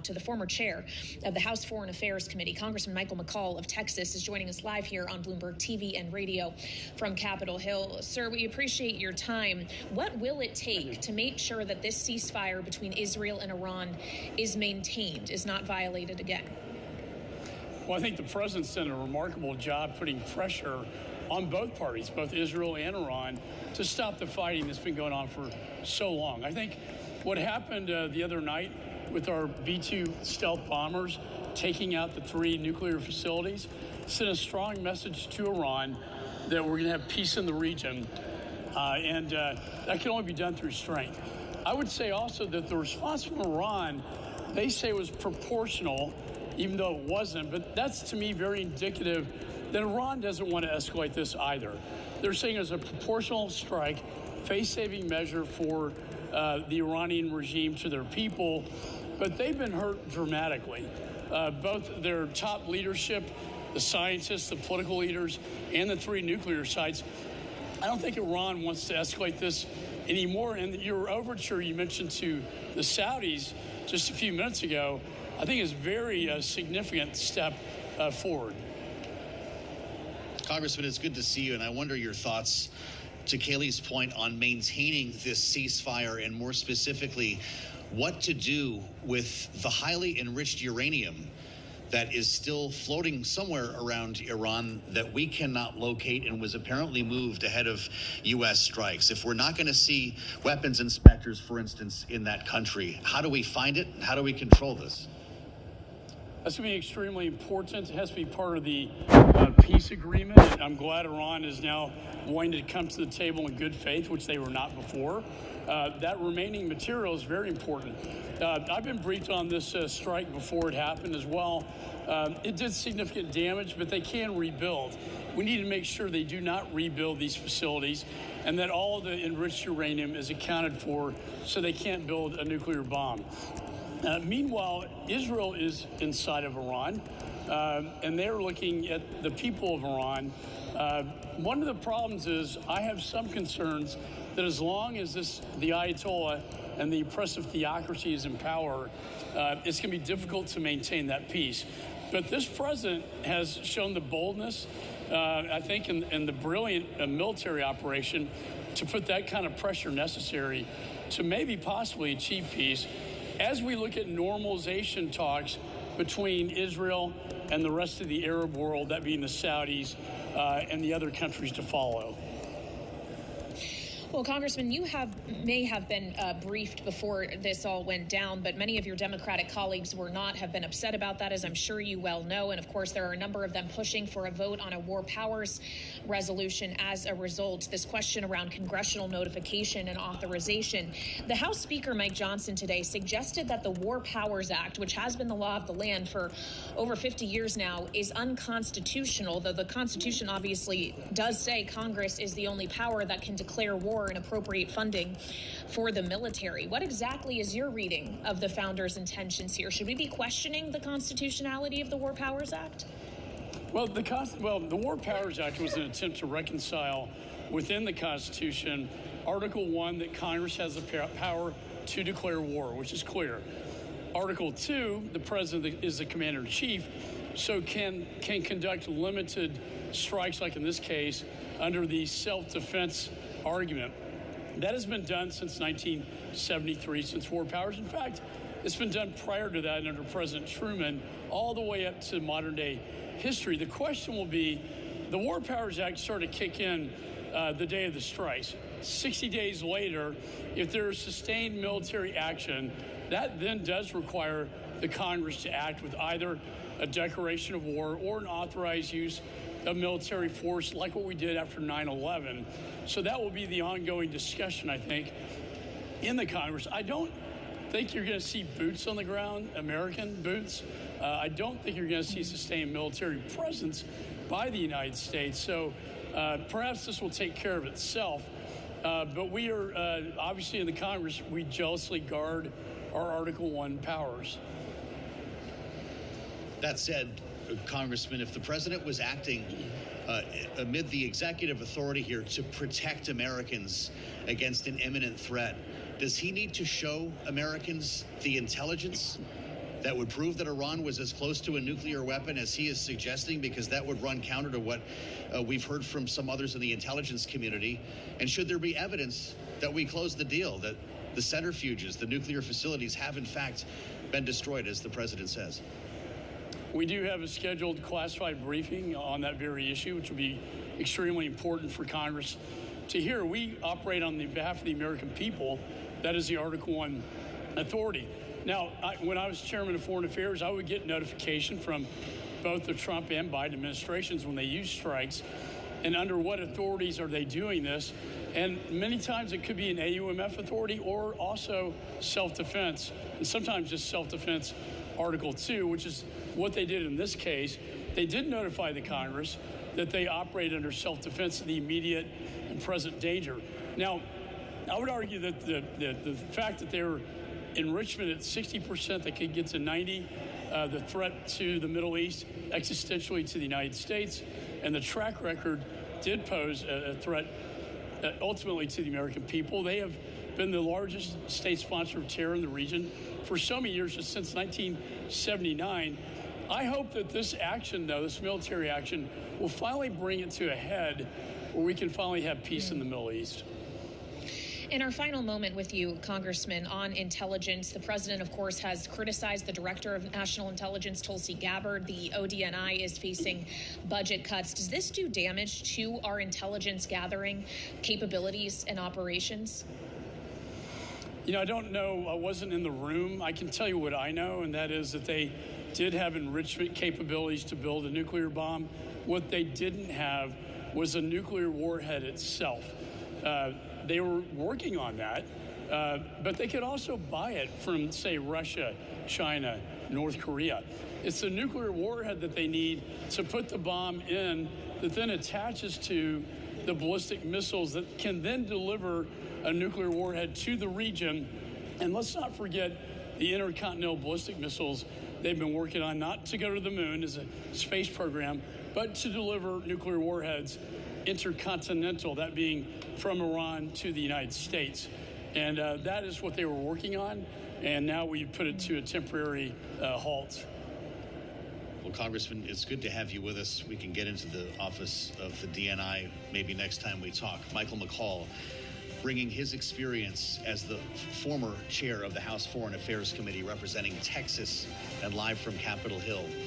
to the former chair of the House Foreign Affairs Committee. Congressman Michael McCaul of Texas is joining us live here on Bloomberg TV and radio from Capitol Hill. Sir, we appreciate your time. What will it take to make sure that this ceasefire between Israel and Iran is maintained, is not violated again? Well, I think the president's done a remarkable job putting pressure on both parties, both Israel and Iran, to stop the fighting that's been going on for so long. I think what happened the other night with our B-2 stealth bombers taking out the 3 nuclear facilities sent a strong message to Iran that we're going to have peace in the region, and that can only be done through strength. I would say also that the response from Iran, they say, was proportional, even though it wasn't, but that's to me very indicative that Iran doesn't want to escalate this either. They're saying it's a proportional strike, face-saving measure for the Iranian regime to their people, but they've been hurt dramatically. Both their top leadership, the scientists, the political leaders, and the 3 nuclear sites. I don't think Iran wants to escalate this anymore. And your overture you mentioned to the Saudis just a few minutes ago, I think is a very significant step forward. Congressman, it's good to see you, and I wonder your thoughts to Kayleigh's point on maintaining this ceasefire, and more specifically, what to do with the highly enriched uranium that is still floating somewhere around Iran that we cannot locate and was apparently moved ahead of U.S. strikes. If we're not going to see weapons inspectors, for instance, in that country, how do we find it? How do we control this? That's going to be extremely important. It has to be part of the peace agreement. I'm glad Iran is now wanting to come to the table in good faith, which they were not before. That remaining material is very important. I've been briefed on this strike before it happened as well. It did significant damage, but they can rebuild. We need to make sure they do not rebuild these facilities and that all the enriched uranium is accounted for so they can't build a nuclear bomb. Meanwhile, Israel is inside of Iran, and they're looking at the people of Iran. One of the problems is I have some concerns that as long as the Ayatollah and the oppressive theocracy is in power, it's going to be difficult to maintain that peace. But this president has shown the boldness, I think, in the brilliant military operation to put that kind of pressure necessary to maybe possibly achieve peace. As we look at normalization talks between Israel and the rest of the Arab world, that being the Saudis and the other countries to follow. Well, Congressman, you may have been briefed before this all went down, but many of your Democratic colleagues were not, have been upset about that, as I'm sure you well know. And of course, there are a number of them pushing for a vote on a war powers resolution as a result. This question around congressional notification and authorization. The House Speaker, Mike Johnson, today suggested that the War Powers Act, which has been the law of the land for over 50 years now, is unconstitutional, though the Constitution obviously does say Congress is the only power that can declare war and appropriate funding for the military. What exactly is your reading of the founders' intentions here? Should we be questioning the constitutionality of the War Powers Act? Well, the War Powers Act was an attempt to reconcile within the Constitution Article 1 that Congress has the power to declare war, which is clear. Article 2, the president is the commander-in-chief, so can conduct limited strikes, like in this case, under the self-defense argument. That has been done since 1973, since war powers. In fact, it's been done prior to that under President Truman, all the way up to modern day history. The question will be, the War Powers Act started to kick in the day of the strikes. 60 days later, if there is sustained military action, that then does require the Congress to act with either a declaration of war or an authorized use of military force, like what we did after 9/11. So that will be the ongoing discussion, I think, in the Congress. I don't think you're going to see boots on the ground, American boots. I don't think you're going to see sustained military presence by the United States. So perhaps this will take care of itself. But we are obviously in the Congress, we jealously guard our Article 1 powers. That said, Congressman, if the president was acting amid the executive authority here to protect Americans against an imminent threat, does he need to show Americans the intelligence that would prove that Iran was as close to a nuclear weapon as he is suggesting, because that would run counter to what we've heard from some others in the intelligence community? And should there be evidence that we close the deal, that the centrifuges, the nuclear facilities, have in fact been destroyed, as the president says? We do have a scheduled classified briefing on that very issue, which will be extremely important for Congress to hear. We operate on the behalf of the American people. That is the Article 1 authority. Now, when I was chairman of Foreign Affairs, I would get notification from both the Trump and Biden administrations when they use strikes, and under what authorities are they doing this. And many times it could be an AUMF authority or also self-defense, and sometimes just self-defense Article 2, which is what they did in this case. They did notify the Congress that they operate under self-defense of the immediate and present danger. Now, I would argue that the fact that they were enrichment at 60%, that could get to 90%, the threat to the Middle East, existentially to the United States, and the track record did pose a threat ultimately to the American people. They have been the largest state sponsor of terror in the region for so many years, since 1979. I hope that this action, though, this military action, will finally bring it to a head where we can finally have peace in the Middle East. In our final moment with you, Congressman, on intelligence, the president, of course, has criticized the director of national intelligence, Tulsi Gabbard. The ODNI is facing budget cuts. Does this do damage to our intelligence gathering capabilities and operations? You know, I don't know. I wasn't in the room. I can tell you what I know, and that is that they did have enrichment capabilities to build a nuclear bomb. What they didn't have was a nuclear warhead itself. They were working on that, but they could also buy it from, say, Russia, China, North Korea. It's the nuclear warhead that they need to put the bomb in that then attaches to the ballistic missiles that can then deliver a nuclear warhead to the region. And let's not forget the intercontinental ballistic missiles they've been working on, not to go to the moon as a space program, but to deliver nuclear warheads intercontinental, that being from Iran to the United States. And that is what they were working on, and now we put it to a temporary halt. Well, Congressman, it's good to have you with us. We can get into the office of the DNI maybe next time we talk. Michael McCaul, bringing his experience as the former chair of the House Foreign Affairs Committee representing Texas, and live from Capitol Hill.